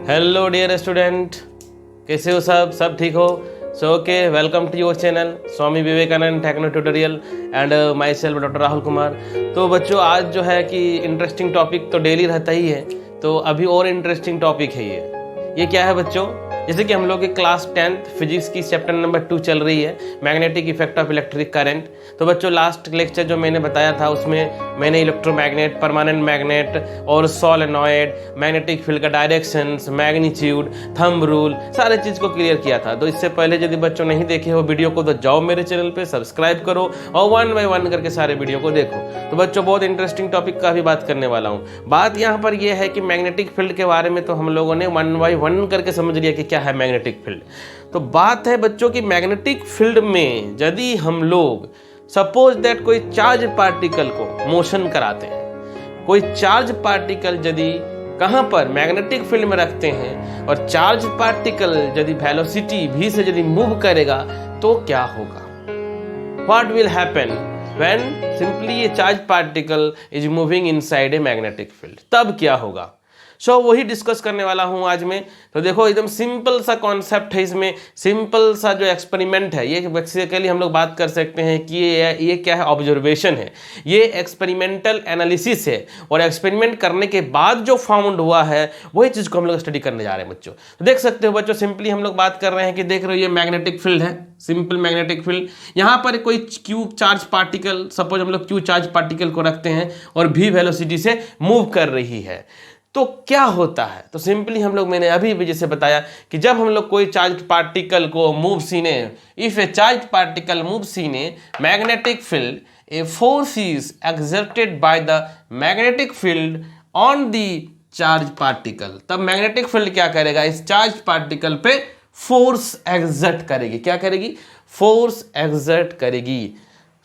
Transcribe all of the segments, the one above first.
Hello dear student, कैसे हो सब ठीक हो? So okay, welcome to your channel Swami Vivekananda techno tutorial and myself doctor Rahul Kumar. तो बच्चों, आज जो है कि इंटरेस्टिंग टॉपिक तो डेली रहता ही है, तो अभी और इंटरेस्टिंग टॉपिक है ये क्या है बच्चों? जैसे कि हम लोग की क्लास 10th फिजिक्स की चैप्टर नंबर 2 चल रही है, magnetic effect of electric current. तो बच्चों, लास्ट लेक्चर जो मैंने बताया था उसमें मैंने इलेक्ट्रोमैग्नेट, परमानेंट मैग्नेट और सोलेनॉइड, मैग्नेटिक फील्ड का डायरेक्शंस, मैग्नीट्यूड, थंब रूल, सारे चीज़ को क्लियर किया था। तो इससे पहले यदि बच्चों नहीं देखे हो वीडियो को तो जाओ मेरे चैनल पे सब्सक्राइब करो और 1 बाय 1 करके सारे वीडियो को देखो। तो बच्चों, बहुत इंटरेस्टिंग टॉपिक का भी बात करने वाला हूँ। बात यहाँ पर यह है कि मैग्नेटिक फील्ड के बारे में तो हम लोगों ने 1 बाय 1 करके समझ लिया कि क्या है मैग्नेटिक फील्ड। तो बात है बच्चों की मैग्नेटिक फील्ड में यदि हम लोग सपोज दैट कोई चार्ज पार्टिकल को मोशन कराते हैं, कोई चार्ज पार्टिकल यदि कहां पर मैग्नेटिक फील्ड में रखते हैं और चार्ज पार्टिकल यदि वेलोसिटी v से यदि मूव करेगा तो क्या होगा? What will happen when simply ये charge particle is moving inside a magnetic field? तब क्या होगा? सो वही डिस्कस करने वाला हूं आज में। तो देखो, एकदम सिंपल सा कॉन्सेप्ट है, इसमें सिंपल सा जो एक्सपेरिमेंट है, ये बेसिकली हम लोग बात कर सकते हैं कि ये क्या है, ऑब्जर्वेशन है, ये एक्सपेरिमेंटल एनालिसिस है, और एक्सपेरिमेंट करने के बाद जो फाउंड हुआ है वही चीज़ को हम लोग स्टडी करने जा रहे हैं बच्चों। तो देख सकते हो बच्चों, सिंपली हम लोग बात कर रहे हैं कि देख रहे हो ये मैग्नेटिक फील्ड है, सिंपल मैग्नेटिक फील्ड। यहाँ पर कोई क्यू चार्ज पार्टिकल, सपोज हम लोग क्यू चार्ज पार्टिकल को रखते हैं और v वेलोसिटी से मूव कर रही है, तो क्या होता है? तो सिंपली हम लोग, मैंने अभी भी जैसे बताया कि जब हम लोग कोई चार्ज पार्टिकल को मूव सीने, if a charge particle move सीने magnetic field, a force is exerted by the magnetic field on the charge particle. तब मैग्नेटिक फील्ड क्या करेगा? इस चार्ज पार्टिकल पे फोर्स एक्सर्ट करेगी। क्या करेगी? फोर्स एक्सर्ट करेगी।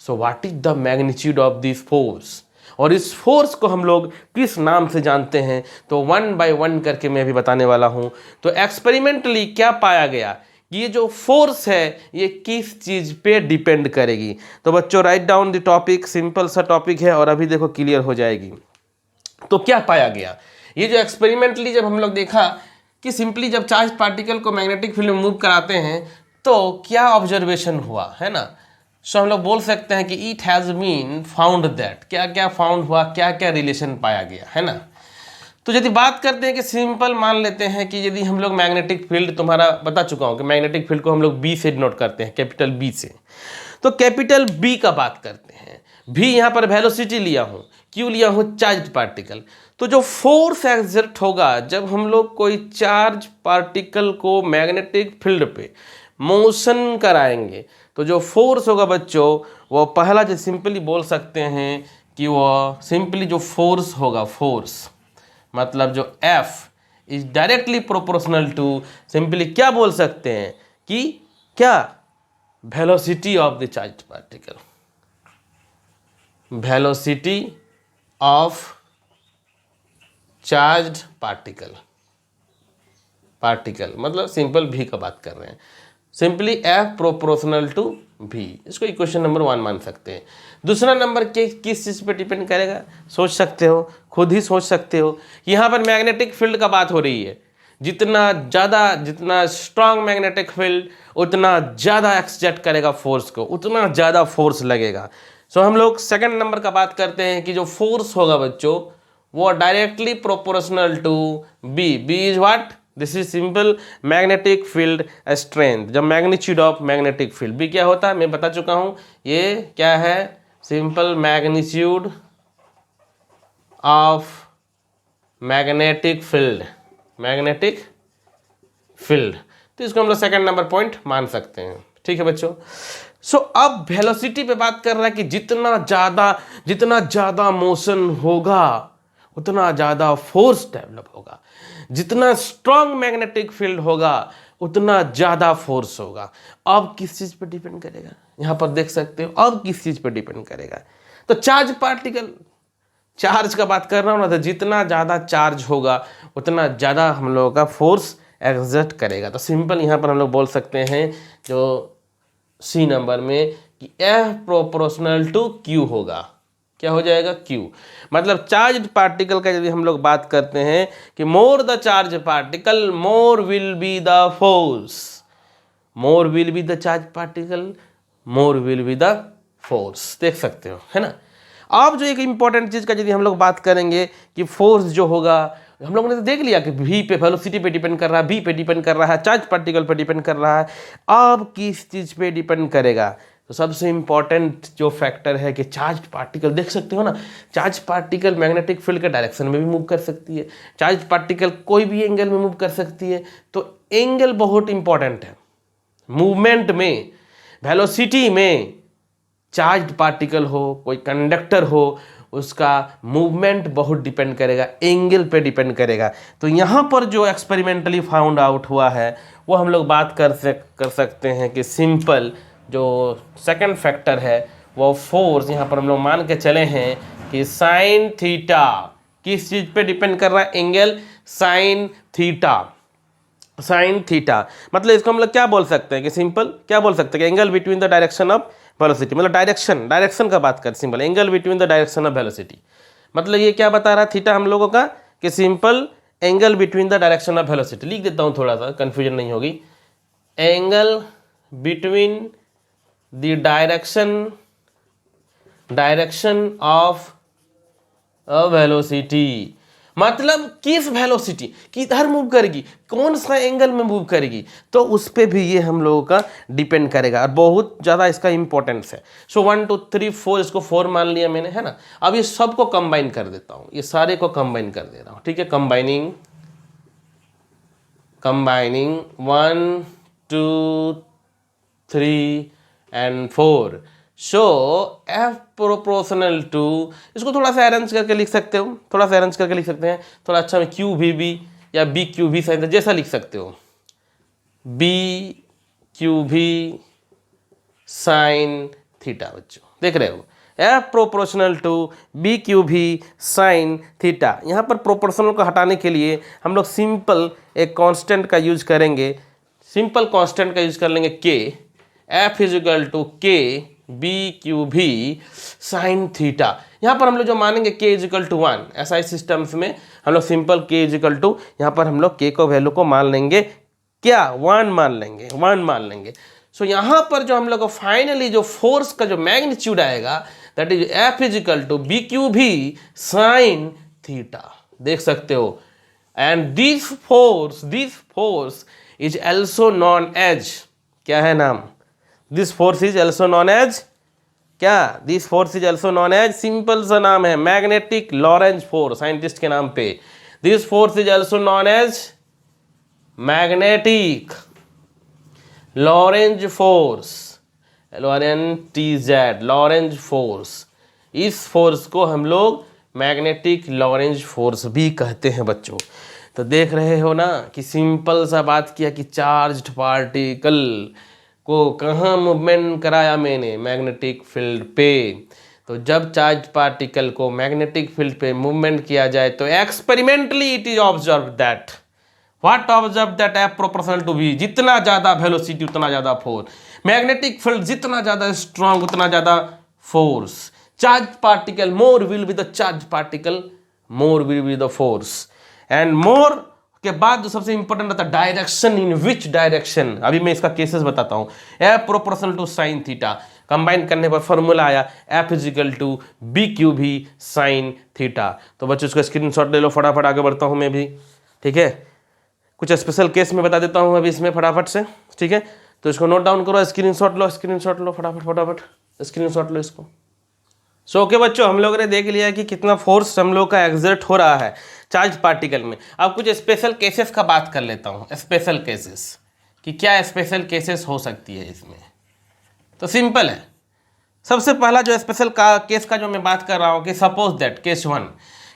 So what is the magnitude of this force, और इस फोर्स को हम लोग किस नाम से जानते हैं? तो 1 बाय 1 करके मैं अभी बताने वाला हूं। तो एक्सपेरिमेंटली क्या पाया गया, ये जो फोर्स है ये किस चीज पे डिपेंड करेगी? तो बच्चों, write down the topic, simple सा टॉपिक है और अभी देखो क्लियर हो जाएगी। तो क्या पाया गया? ये जो एक्सपेरिमेंटली जब हम लोग देखा कि सिंपली जब चार्ज पार्टिकल को मैग्नेटिक फील्ड में मूव कराते हैं तो क्या ऑब्जर्वेशन हुआ, है ना? सो हम लोग बोल सकते हैं कि it has been found that, क्या क्या फाउंड हुआ, क्या क्या रिलेशन पाया गया, है ना? तो यदि बात करते हैं कि सिंपल मान लेते हैं कि यदि हम लोग मैग्नेटिक फील्ड, तुम्हारा बता चुका हूँ कि मैग्नेटिक फील्ड को हम लोग बी से डिनोट करते हैं, कैपिटल बी से। तो कैपिटल बी का बात करते हैं, भी यहाँ पर वेलोसिटी लिया हूँ, क्यों लिया हूँ? Charge particle. तो जो फोर्स एक्सर्ट होगा जब हम लोग कोई चार्ज पार्टिकल को मैग्नेटिक फील्ड पे मोशन कराएंगे, तो जो फोर्स होगा बच्चों, वो पहला जो सिंपली बोल सकते हैं कि वो सिंपली जो फोर्स होगा, फोर्स मतलब जो F is directly proportional to, simply क्या बोल सकते हैं कि क्या? Velocity of the charge particle, velocity of charge particle मतलब सिंपल v का बात कर रहे हैं, simply F proportional to v। इसको इक्वेशन नंबर 1 मान सकते हैं। दूसरा नंबर किस चीज़ पे डिपेंड करेगा? सोच सकते हो, खुद ही सोच सकते हो। यहाँ पर मैग्नेटिक फील्ड का बात हो रही है, जितना स्ट्रांग मैग्नेटिक फील्ड उतना ज़्यादा एक्सर्ट करेगा फोर्स को, उतना ज़्यादा फोर्स लगेगा। सो हम लोग सेकंड नंबर का बात करते हैं कि जो फोर्स होगा बच्चों वो directly proportional to b। b is what? This is simple magnetic field strength, जब magnitude of magnetic field. b क्या होता है मैं बता चुका हूं, ये क्या है? Simple magnitude of magnetic field, तो इसको हम लोग सेकंड नंबर पॉइंट मान सकते हैं। ठीक है बच्चों। सो अब वेलोसिटी पे बात कर रहा है कि जितना ज्यादा मोशन होगा उतना ज्यादा फोर्स डेवलप होगा, जितना स्ट्रांग मैग्नेटिक फील्ड होगा उतना ज्यादा फोर्स होगा। अब किस चीज पे डिपेंड करेगा? यहां पर देख सकते हो, अब किस चीज पे डिपेंड करेगा? तो चार्ज पार्टिकल, चार्ज का बात कर रहा हूं ना, तो जितना ज्यादा चार्ज होगा उतना ज्यादा हम लोगों का फोर्स एक्सर्ट करेगा। तो सिंपल यहां पर हम लोग बोल सकते हैं जो सी नंबर में कि F प्रोपोर्शनल टू Q होगा। क्या हो जाएगा, क्यू। मतलब चार्ज पार्टिकल का यदि हम लोग बात करते हैं कि more the charge particle more will be the force, more will be the charge particle more will be the force, देख सकते हो, है ना। अब जो एक इंपॉर्टेंट चीज का यदि हम लोग बात करेंगे कि फोर्स जो होगा, हम लोगों ने तो देख लिया कि v पे वेलोसिटी पे डिपेंड कर रहा है, b पे डिपेंड कर रहा है, चार्ज पार्टिकल पे डिपेंड कर रहा है। अब किस चीज पे डिपेंड करेगा, तो सबसे इंपॉर्टेंट जो फैक्टर है कि चार्ज पार्टिकल, देख सकते हो ना, चार्ज पार्टिकल मैग्नेटिक फील्ड के डायरेक्शन में भी मूव कर सकती है, चार्ज पार्टिकल कोई भी एंगल में मूव कर सकती है। तो एंगल बहुत इंपॉर्टेंट है मूवमेंट में, वेलोसिटी में। चार्ज पार्टिकल हो, कोई कंडक्टर हो, उसका मूवमेंट बहुत डिपेंड करेगा, एंगल पे डिपेंड करेगा। तो यहाँ पर जो एक्सपेरिमेंटली फाउंड आउट हुआ है वो हम लोग बात कर सकते हैं कि सिंपल जो सेकंड फैक्टर है वो फोर्स, यहाँ पर हम लोग मान के चले हैं कि साइन थीटा किस चीज़ पे डिपेंड कर रहा है, angle sine theta. Sine theta मतलब इसको हम लोग क्या बोल सकते हैं कि सिंपल क्या बोल सकते हैं कि angle between the direction of velocity, मतलब डायरेक्शन का बात कर, simple angle between the direction of velocity. मतलब ये क्या बता रहा है थीटा हम लोगों का कि simple angle between the direction of velocity. लिख देता हूँ थोड़ा सा कंफ्यूजन नहीं होगी, angle between the direction of velocity, मतलब किस वेलोसिटी किधर मूव करेगी, कौन सा एंगल में मूव करेगी, तो उस पर भी ये हम लोगों का डिपेंड करेगा और बहुत ज़्यादा इसका इंपॉर्टेंस है। सो 1 2 3 4, इसको 4 मान लिया मैंने, है ना। अब ये सबको कंबाइन कर देता हूँ, ये सारे को कंबाइन कर दे रहा हूँ, ठीक है। Combining 1 2 3 and 4, so F proportional to, इसको थोड़ा सा अरेंज करके लिख सकते हो, थोड़ा सा अरेंज करके लिख सकते हैं, थोड़ा अच्छा में क्यू भी बी या बी क्यू भी साइन जैसा लिख सकते हो, B Q V sine theta. बच्चों देख रहे हो, F proportional to B Q V sine theta. यहाँ पर प्रोपोर्शनल को हटाने के लिए हम लोग सिंपल एक कांस्टेंट का यूज करेंगे, सिंपल कांस्टेंट का यूज कर लेंगे के, F is equal to K B Q V sine theta. यहाँ पर हम लोग जो मानेंगे k is equal to 1, SI systems में हम लोग simple k is equal to, यहाँ पर हम लोग k को वैल्यू को मान लेंगे क्या, 1 मान लेंगे, 1 मान लेंगे। सो यहाँ पर जो हम लोग को फाइनली जो फोर्स का जो मैग्नीट्यूड आएगा that is F is equal to B Q V sine theta, देख सकते हो। And this force is also known as, क्या है नाम, this force is also known as क्या, this force is also known as, simple सा नाम है मैग्नेटिक लॉरेंज फोर्स, साइंटिस्ट के नाम पे। This force is also known as magnetic Lorentz force, LORENTZ, Lorentz force. इस फोर्स को हम लोग मैग्नेटिक लॉरेंज फोर्स भी कहते हैं बच्चों। तो देख रहे हो ना कि सिंपल सा बात किया कि चार्ज्ड पार्टिकल को कहाँ मूवमेंट कराया मैंने, मैग्नेटिक फील्ड पे। तो जब चार्ज पार्टिकल को मैग्नेटिक फील्ड पे मूवमेंट किया जाए तो experimentally it is observe that, what observe that F proportional to V, जितना ज़्यादा वेलोसिटी उतना ज़्यादा फोर्स, मैग्नेटिक फील्ड जितना ज़्यादा स्ट्रांग उतना ज़्यादा force, charge particle more will be the charge particle more will be the force, and more के बाद जो सबसे इंपॉर्टेंट रहता है डायरेक्शन, इन विच डायरेक्शन। अभी मैं इसका केसेस बताता हूँ। F proportional to sine theta, combine करने पर फॉर्मूला आया F is equal to B Q V sine theta. तो बच्चों इसका स्क्रीनशॉट ले लो, फटाफट आगे बढ़ता हूँ मैं भी, ठीक है। कुछ स्पेशल केस में बता देता हूँ अभी इसमें फटाफट से, ठीक है। तो इसको नोट डाउन करो, स्क्रीनशॉट लो फटाफट स्क्रीनशॉट लो इसको। सो ओके बच्चों, हम लोगों ने देख लिया कि कितना फोर्स हम लोग का एग्जर्ट हो रहा है चार्ज पार्टिकल में। अब कुछ स्पेशल केसेस का बात कर लेता हूँ, स्पेशल केसेस कि क्या स्पेशल केसेस हो सकती है इसमें। तो सिंपल है, सबसे पहला जो स्पेशल केस का जो मैं बात कर रहा हूँ कि सपोज दैट केस 1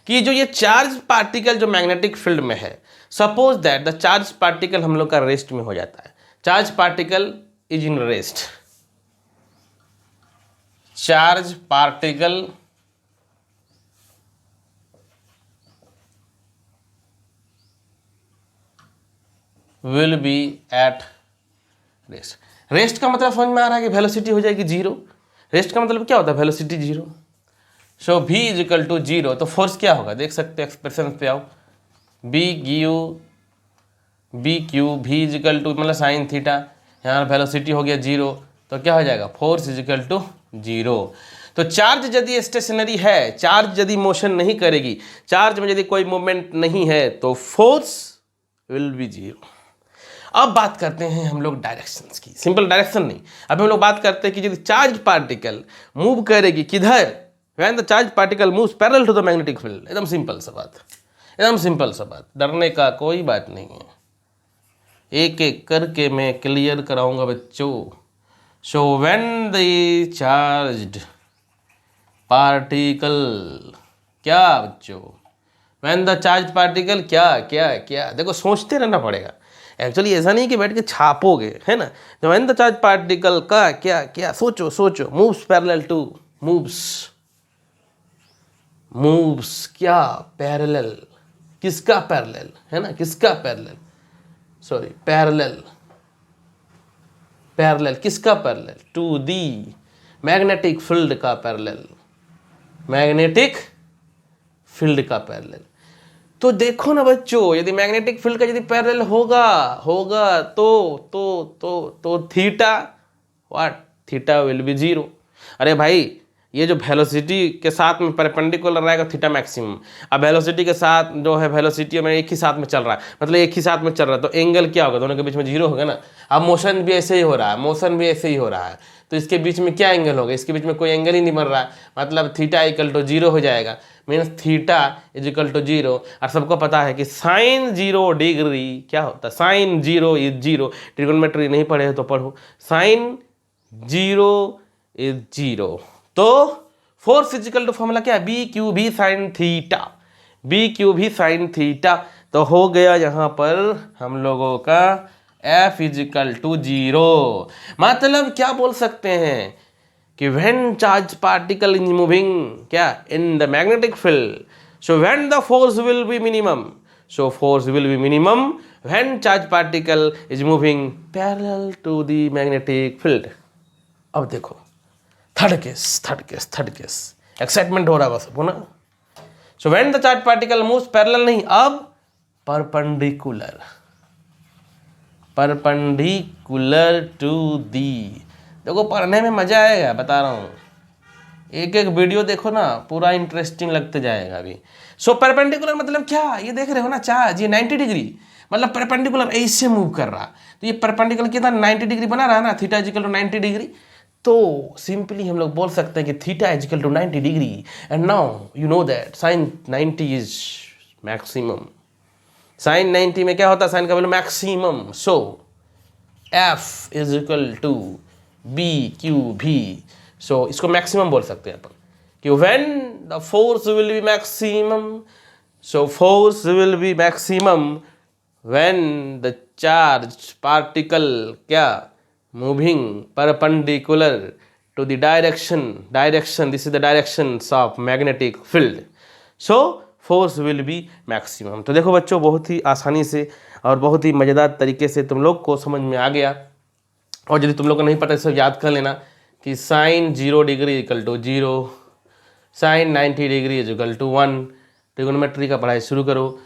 कि जो ये चार्ज पार्टिकल जो मैग्नेटिक फील्ड में है, suppose that the charge particle हम लोग का रेस्ट में हो जाता है, charge particle is in rest, charge particle will be at rest. Rest का मतलब समझ में आ रहा है कि वेलोसिटी हो जाएगी जीरो। रेस्ट का मतलब क्या होता है, velocity zero. So v is equal to 0, तो फोर्स क्या होगा देख सकते हैं एक्सप्रेशन पे आओ, B Q v is equal to मतलब साइन थीटा, यहाँ वेलोसिटी हो गया 0, तो क्या हो जाएगा फोर्स इज इक्वल टू 0। तो चार्ज यदि स्टेशनरी है, चार्ज यदि मोशन नहीं करेगी, चार्ज में यदि कोई मूवमेंट नहीं है, तो फोर्स विल बी 0। अब बात करते हैं हम लोग डायरेक्शंस की, सिंपल डायरेक्शन नहीं, अब हम लोग बात करते हैं कि यदि चार्ज पार्टिकल मूव करेगी किधर, when the charge particle moves parallel to the magnetic field. एकदम सिंपल सा बात, एकदम सिंपल सा बात, डरने का कोई बात नहीं है, एक एक करके मैं क्लियर कराऊंगा बच्चों। सो व्हेन द चार्ज्ड पार्टिकल, क्या बच्चों, व्हेन द चार्ज पार्टिकल क्या क्या क्या, देखो सोचते रहना पड़ेगा, एक्चुअली ऐसा नहीं कि बैठ के छापोगे, है ना। तो व्हेन द चार्ज पार्टिकल का क्या क्या, सोचो सोचो, मूव्स पैरेलल टू, मूव्स क्या पैरेलल, किसका पैरेलल, है ना, किसका पैरेलल, सॉरी पैरेलल, पैरेलल किसका parallel, to the magnetic field का पैरेलल, मैग्नेटिक फील्ड का पैरेलल। तो देखो ना बच्चों, यदि मैग्नेटिक फील्ड का यदि पैरेलल होगा तो theta what, theta will be 0। अरे भाई ये जो वेलोसिटी के साथ में परपेंडिकुलर रहेगा थीटा मैक्सिमम, अब वेलोसिटी के साथ जो है वेलोसिटी में एक ही साथ में चल रहा है, मतलब एक ही साथ में चल रहा है, तो एंगल क्या होगा, दोनों के बीच में 0 होगा ना। अब मोशन भी ऐसे ही हो रहा है, मोशन भी ऐसे ही हो रहा है, तो इसके बीच में क्या एंगल होगा, इसके बीच में कोई एंगल ही नहीं बन रहा है, मतलब थीटा इक्वल टू 0 हो जाएगा, means theta is equal to 0। और सबको पता है कि साइन 0 डिग्री क्या होता है, साइन 0 इज 0, ट्रिगोनोमेट्री नहीं पढ़े हो तो पढ़ो, साइन 0 इज 0। तो force is equal to formula क्या है, B Q V sine theta, B Q V sine theta. तो हो गया यहाँ पर हम लोगों का F इज इक्वल टू 0। मतलब क्या बोल सकते हैं कि when charge particle is moving क्या in the magnetic field, so when the force will be minimum, so force will be minimum when charge particle is moving parallel to the magnetic field. अब देखो third case excitement हो रहा है सबको ना। सो when the charge particle moves parallel नहीं, अब perpendicular, perpendicular to the. देखो पढ़ने में मजा आएगा, बता रहा हूँ, एक एक वीडियो देखो ना, पूरा इंटरेस्टिंग लगते जाएगा अभी। सो परपेंडिकुलर मतलब क्या, ये देख रहे हो ना चार्ज, ये 90 डिग्री, मतलब परपेंडिकुलर ऐसे मूव कर रहा, तो ये परपेंडिकुलर कितना 90 डिग्री बना रहा है ना, थीटा इक्वल टू 90 डिग्री। तो सिंपली हम लोग बोल सकते हैं कि theta is equal to 90 degree, and now you know that sine 90 is maximum, sine 90 में क्या होता है, साइन का value maximum. So F is equal to B Q V, so इसको मैक्सिमम बोल सकते हैं अपन कि when the force will be maximum, so force will be maximum when the charge particle क्या moving perpendicular to the direction, this is the directions of magnetic field, so force will be maximum। तो देखो बच्चों बहुत ही आसानी से और बहुत ही मज़ेदार तरीके से तुम लोग को समझ में आ गया। और यदि तुम लोग को नहीं पता तो याद कर लेना कि sine 0 degree equal to 0, sine 90 degree is equal to 1। Trigonometry का पढ़ाई शुरू करो।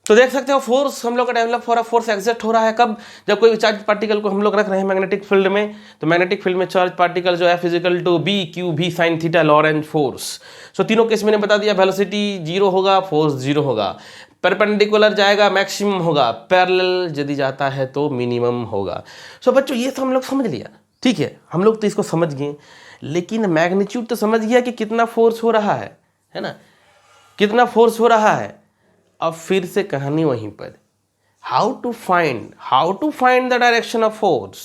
तो देख सकते हो फोर्स हम लोग का डेवलप हो रहा है, फोर्स एग्जर्ट हो रहा है कब, जब कोई चार्ज पार्टिकल को हम लोग रख रहे हैं मैग्नेटिक फील्ड में, तो मैग्नेटिक फील्ड में चार्ज पार्टिकल जो है physical to B Q V sine theta Lorentz force. सो तीनों केस मैंने बता दिया, वेलोसिटी 0 होगा, फोर्स 0 होगा, परपेंडिकुलर जाएगा मैक्सिमम होगा, पैरेलल यदि जाता है तो मिनिमम होगा। सो बच्चों ये तो हम लोग समझ लिया, ठीक है, हम लोग तो इसको समझ गए, लेकिन मैग्नीट्यूड तो समझ गया कि कितना फोर्स हो रहा है ना, कितना फोर्स हो रहा है। अब फिर से कहानी वहीं पर, how to find the direction of force,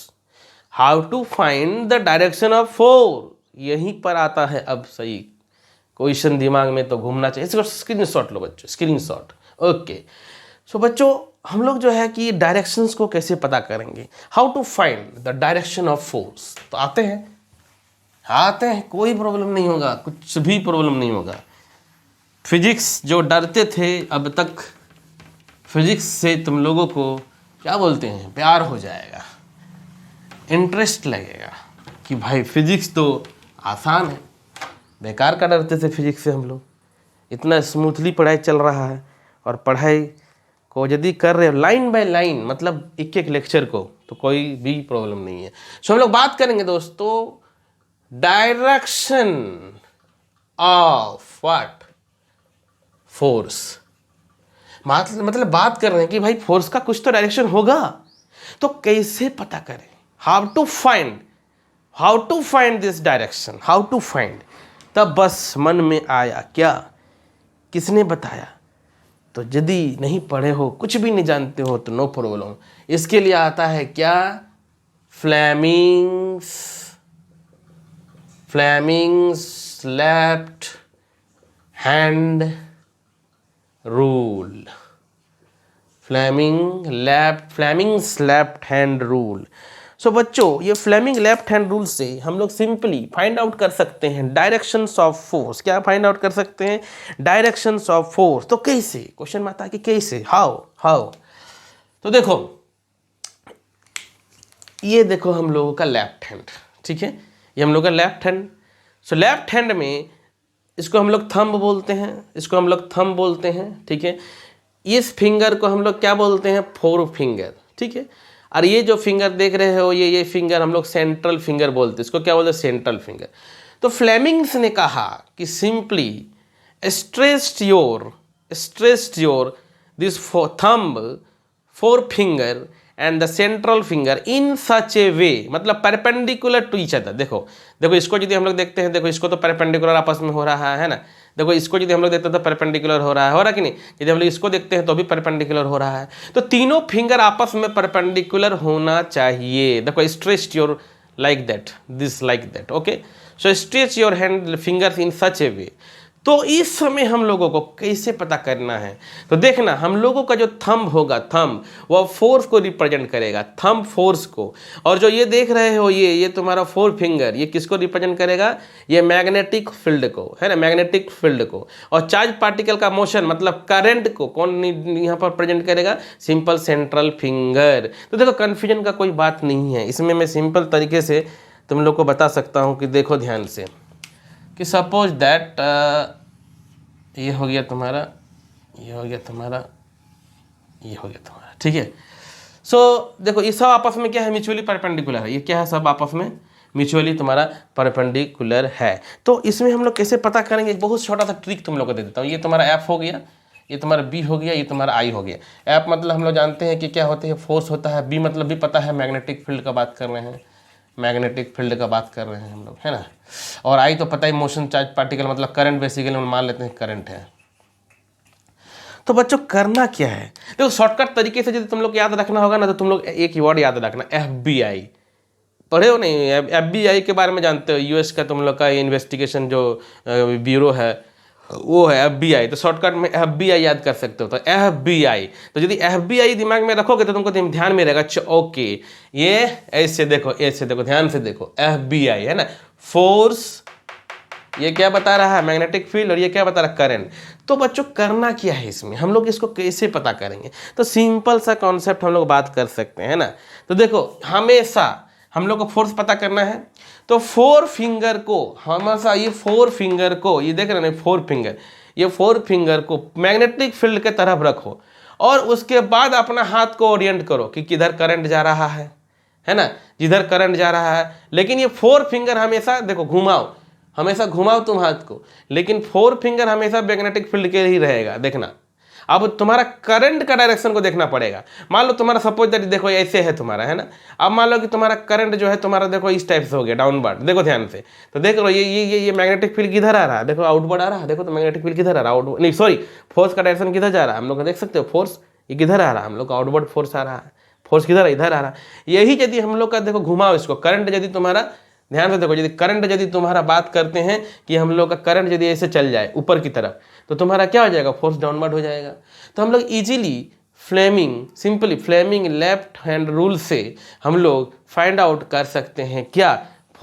how to find the direction of force, यहीं पर आता है अब सही क्वेश्चन, दिमाग में तो घूमना चाहिए। इसको स्क्रीनशॉट लो बच्चों, स्क्रीनशॉट, ओके। सो बच्चों हम लोग जो है कि डायरेक्शंस को कैसे पता करेंगे, how to find the direction of force, तो आते हैं, कोई प्रॉब्लम नहीं होगा, कुछ भी प्रॉब्लम नहीं होगा। फिजिक्स जो डरते थे, अब तक फिजिक्स से तुम लोगों को क्या बोलते हैं, प्यार हो जाएगा, इंटरेस्ट लगेगा कि भाई फिजिक्स तो आसान है। बेकार का डरते थे फिजिक्स से हम लोग। इतना स्मूथली पढ़ाई चल रहा है, और पढ़ाई को यदि कर रहे हो लाइन बाय लाइन, मतलब एक एक लेक्चर को, तो कोई भी प्रॉब्लम नहीं है। सो हम लोग बात करेंगे दोस्तों डायरेक्शन ऑफ व्हाट, फोर्स। मतलब बात कर रहे हैं कि भाई फोर्स का कुछ तो डायरेक्शन होगा, तो कैसे पता करें, how to find this direction, how to find. तब बस मन में आया, क्या, किसने बताया? तो यदि नहीं पढ़े हो, कुछ भी नहीं जानते हो, तो नो प्रॉब्लम, इसके लिए आता है क्या, Fleming's left hand rule, Fleming's left hand rule. So बच्चों, ये फ्लेमिंग लेफ्ट हैंड रूल से हम लोग सिंपली फाइंड आउट कर सकते हैं डायरेक्शंस ऑफ फोर्स। क्या फाइंड आउट कर सकते हैं? Directions of force. तो कैसे, क्वेश्चन में आता है कि कैसे, हाउ। तो देखो, ये देखो हम लोगों का लेफ्ट हैंड, ठीक है, ये हम लोग का left hand. So left hand में इसको हम लोग थंब बोलते हैं, ठीक है। इस फिंगर को हम लोग क्या बोलते हैं? फोर फिंगर, ठीक है। और ये जो फिंगर देख रहे हो, ये फिंगर हम लोग सेंट्रल फिंगर बोलते हैं, इसको क्या बोलते हैं? Central finger. तो फ्लेमिंग्स ने कहा कि simply stressed your this thumb, four finger and the central finger in such a way, मतलब परपेंडिकुलर टू ईच अदर। देखो इसको यदि हम लोग देखते हैं, देखो इसको तो परपेंडिकुलर आपस में हो रहा है ना। देखो इसको यदि हम लोग देखते हैं तो परपेंडिकुलर हो रहा है कि नहीं? यदि हम लोग इसको देखते हैं तो भी परपेंडिकुलर हो रहा है। तो तीनों फिंगर आपस में परपेंडिकुलर होना चाहिए। देखो stretch your like that, this like that, okay. So stretch your hand fingers in such a way. तो इस समय हम लोगों को कैसे पता करना है? तो देखना, हम लोगों का जो थंब होगा, थंब वह फोर्स को रिप्रेजेंट करेगा, थंब फोर्स को। और जो ये देख रहे हो, ये तुम्हारा फोर फिंगर, ये किसको रिप्रेजेंट करेगा? ये मैग्नेटिक फील्ड को, है ना, मैग्नेटिक फील्ड को। और चार्ज पार्टिकल का मोशन मतलब करंट को कौन यहाँ पर प्रेजेंट करेगा? Simple central finger. तो देखो कंफ्यूजन का कोई बात नहीं है इसमें। मैं सिंपल तरीके से तुम लोग को बता सकता हूँ कि देखो ध्यान से, कि सपोज दैट ये हो गया तुम्हारा, ये हो गया तुम्हारा, ये हो गया तुम्हारा, ठीक है। सो देखो ये सब आपस में क्या है? म्यूचुअली परपेंडिकुलर है। ये क्या है? सब आपस में म्यूचुअली तुम्हारा परपेंडिकुलर है। तो इसमें हम लोग कैसे पता करेंगे? एक बहुत छोटा सा ट्रिक तुम लोग को दे देता हूँ। ये तुम्हारा एफ हो गया, ये तुम्हारा बी हो गया, ये तुम्हारा आई हो गया। एफ मतलब हम लोग जानते हैं कि क्या होते हैं? फोर्स होता है। बी मतलब भी पता है, मैग्नेटिक फील्ड का बात कर रहे हैं, मैग्नेटिक फील्ड का बात कर रहे हैं हम लोग, है ना। और आई तो पता ही, मोशन चार्ज पार्टिकल मतलब करंट, बेसिकली हम मान लेते हैं करंट है। तो बच्चों करना क्या है? देखो शॉर्टकट तरीके से यदि तुम लोग याद रखना होगा ना, तो तुम लोग एक वर्ड याद रखना, FBI। पढ़े हो नहीं? FBI के बारे में जानते हो? US का तुम लोग का इन्वेस्टिगेशन जो ब्यूरो है वो है FBI। तो शॉर्टकट में FBI याद कर सकते हो। तो FBI, तो यदि FBI दिमाग में रखोगे तो तुमको ध्यान में रहेगा। ओके, ये ऐसे देखो, ऐसे देखो, ध्यान से देखो, FBI है ना, फोर्स, ये क्या बता रहा है? Magnetic field. और ये क्या बता रहा है? करंट। तो बच्चों करना क्या है इसमें? हम लोग इसको कैसे पता करेंगे? तो सिंपल सा कॉन्सेप्ट हम लोग बात कर सकते हैं ना। तो देखो हमेशा हम लोग को फोर्स पता करना है, तो फोर फिंगर को हमेशा, ये फोर फिंगर को, ये देख रहे हैं फोर फिंगर, ये फोर फिंगर को मैग्नेटिक फील्ड के तरफ रखो। और उसके बाद अपना हाथ को ओरिएंट करो कि किधर करंट जा रहा है ना, जिधर करंट जा रहा है। लेकिन ये फोर फिंगर हमेशा देखो घुमाओ, हमेशा घुमाओ तुम हाथ को, लेकिन फोर फिंगर हमेशा मैग्नेटिक फील्ड के ही रहेगा। देखना, अब तुम्हारा करंट का डायरेक्शन को देखना पड़ेगा। मान लो तुम्हारा सपोज दैट देखो ऐसे है तुम्हारा, है ना। अब मान लो कि तुम्हारा करंट जो है तुम्हारा देखो इस टाइप से हो गया, डाउनवर्ड। देखो ध्यान से, तो देख लो ये मैग्नेटिक फील्ड किधर आ रहा है? देखो आउटवर्ड आ रहा है। देखो तो मैग्नेटिक फील्ड किधर आ रहा है? आउटवर्ड नहीं, सॉरी, फोर्स का डायरेक्शन किधर जा रहा है? हम लोग देख सकते हो, फोर्स ये किधर आ रहा है? हम लोग का आउटवर्ड फोर्स आ रहा है। फोर्स किधर, इधर आ रहा है। यही यदि हम लोग का देखो घुमाओ इसको, करंट यदि तुम्हारा, ध्यान से देखो, यदि करंट यदि तुम्हारा बात करते हैं कि हम लोग का करंट यदि ऐसे चल जाए ऊपर की तरफ, तो तुम्हारा क्या हो जाएगा? फोर्स डाउनवर्ड हो जाएगा। तो हम लोग easily simply Fleming left hand rule से हम लोग फाइंड आउट कर सकते हैं क्या?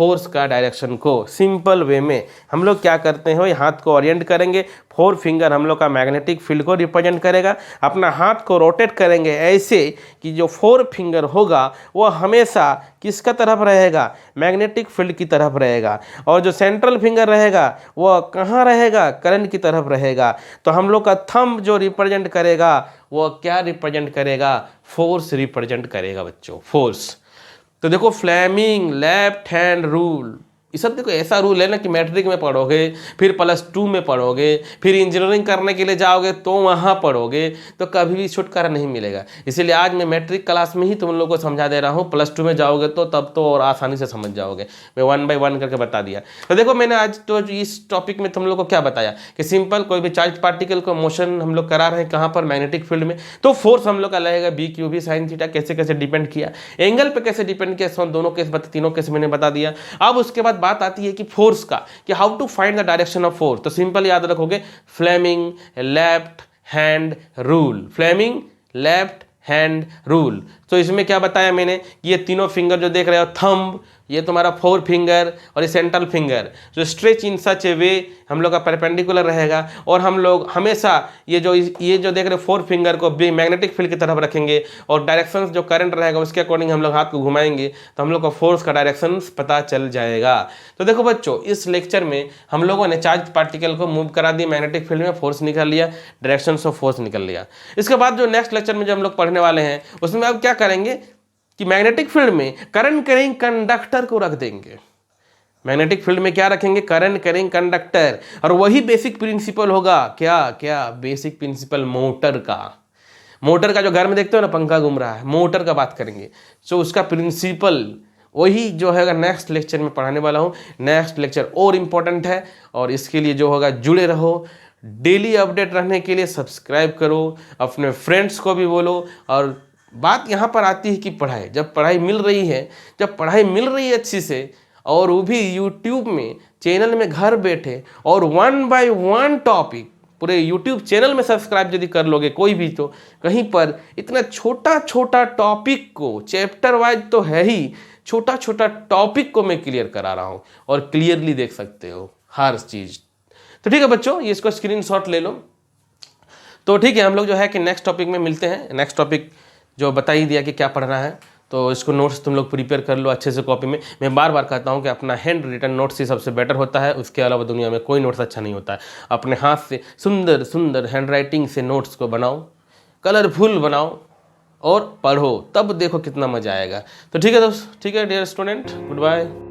फोर्स का डायरेक्शन को सिंपल वे में हम लोग क्या करते हैं, हाथ को ओरिएंट करेंगे, 4 फिंगर हम लोग का मैग्नेटिक फील्ड को रिप्रेजेंट करेगा, अपना हाथ को रोटेट करेंगे ऐसे कि जो 4 फिंगर होगा वो हमेशा किसका तरफ रहेगा, मैग्नेटिक फील्ड की तरफ रहेगा, और जो सेंट्रल फिंगर रहेगा वो कहाँ रहेगा, करंट की तरफ रहेगा। तो हम लोग का थंब जो रिप्रेजेंट करेगा वो क्या रिप्रेजेंट करेगा, फोर्स रिप्रेजेंट करेगा बच्चों, फोर्स। तो देखो फ्लेमिंग लेफ्ट हैंड रूल, ये सब देखो ऐसा रूल है ना कि मैट्रिक में पढ़ोगे, फिर +2 में पढ़ोगे, फिर इंजीनियरिंग करने के लिए जाओगे तो वहाँ पढ़ोगे, तो कभी भी छुटकारा नहीं मिलेगा। इसीलिए आज मैं मैट्रिक क्लास में ही तुम लोगों को समझा दे रहा हूँ, +2 में जाओगे तो तब तो और आसानी से समझ जाओगे। मैं 1 बाय 1 करके बता दिया। तो देखो मैंने आज तो इस टॉपिक में तुम लोग को क्या बताया कि सिंपल कोई भी चार्ज पार्टिकल को मोशन हम लोग करा रहे हैं कहाँ पर, मैग्नेटिक फील्ड में, तो फोर्स हम लोग का लगेगा BQB sin थीटा, कैसे कैसे डिपेंड किया, एंगल पे कैसे डिपेंड किया, दोनों केस तीनों केस मैंने बता दिया। अब उसके बाद बात आती है कि फोर्स का, कि how to find the direction of force. तो सिंपल याद रखोगे Fleming left hand rule, Fleming left hand rule. तो इसमें क्या बताया मैंने कि ये तीनों फिंगर जो देख रहे हो, थंब, ये तुम्हारा 4 फिंगर और ये सेंट्रल फिंगर जो स्ट्रेच इन सच ए वे हम लोग का परपेंडिकुलर रहेगा, और हम लोग हमेशा ये जो देख रहे हो 4 फिंगर को भी मैग्नेटिक फील्ड की तरफ रखेंगे, और डायरेक्शन जो करंट रहेगा उसके अकॉर्डिंग हम लोग हाथ को घुमाएंगे, तो हम लोग का फोर्स का डायरेक्शन पता चल जाएगा। तो देखो बच्चों, इस लेक्चर में हम लोगों ने चार्ज पार्टिकल को मूव करा दिया मैग्नेटिक फील्ड में, फोर्स निकाल लिया, डायरेक्शन ऑफ फोर्स निकल लिया। इसके बाद जो नेक्स्ट लेक्चर में जो हम लोग पढ़ने वाले हैं उसमें अब क्या करेंगे कि मैग्नेटिक फील्ड में करंट कैरिंग कंडक्टर को रख देंगे। मैग्नेटिक फील्ड में क्या रखेंगे, करंट कैरिंग कंडक्टर, और वही बेसिक प्रिंसिपल होगा क्या क्या, बेसिक प्रिंसिपल मोटर का। मोटर का जो घर में देखते हो ना पंखा घूम रहा है, मोटर का बात करेंगे। सो उसका प्रिंसिपल वही जो है नेक्स्ट लेक्चर में पढ़ाने वाला हूँ। नेक्स्ट लेक्चर और इम्पोर्टेंट है, और इसके लिए जो होगा जुड़े रहो, डेली अपडेट रहने के लिए सब्सक्राइब करो, अपने फ्रेंड्स को भी बोलो। और बात यहाँ पर आती है कि पढ़ाई, जब पढ़ाई मिल रही है अच्छी से, और वो भी यूट्यूब में चैनल में घर बैठे, और 1 बाय 1 टॉपिक पूरे यूट्यूब चैनल में सब्सक्राइब यदि कर लोगे कोई भी, तो कहीं पर इतना छोटा छोटा टॉपिक को, चैप्टर वाइज तो है ही, छोटा छोटा टॉपिक को मैं क्लियर करा रहा हूँ, और क्लियरली देख सकते हो हर चीज़। तो ठीक है बच्चों, ये इसको स्क्रीनशॉट ले लो। तो ठीक है, हम लोग जो है कि नेक्स्ट टॉपिक में मिलते हैं। नेक्स्ट टॉपिक जो बता ही दिया कि क्या पढ़ना है, तो इसको नोट्स तुम लोग प्रिपेयर कर लो अच्छे से कॉपी में। मैं बार बार कहता हूँ कि अपना हैंड रिटन नोट्स ही सबसे बेटर होता है, उसके अलावा दुनिया में कोई नोट्स अच्छा नहीं होता है। अपने हाथ से सुंदर सुंदर हैंड राइटिंग से नोट्स को बनाओ, कलरफुल बनाओ और पढ़ो, तब देखो कितना मज़ा आएगा। तो ठीक है दोस्त, ठीक है डियर स्टूडेंट, गुड बाय।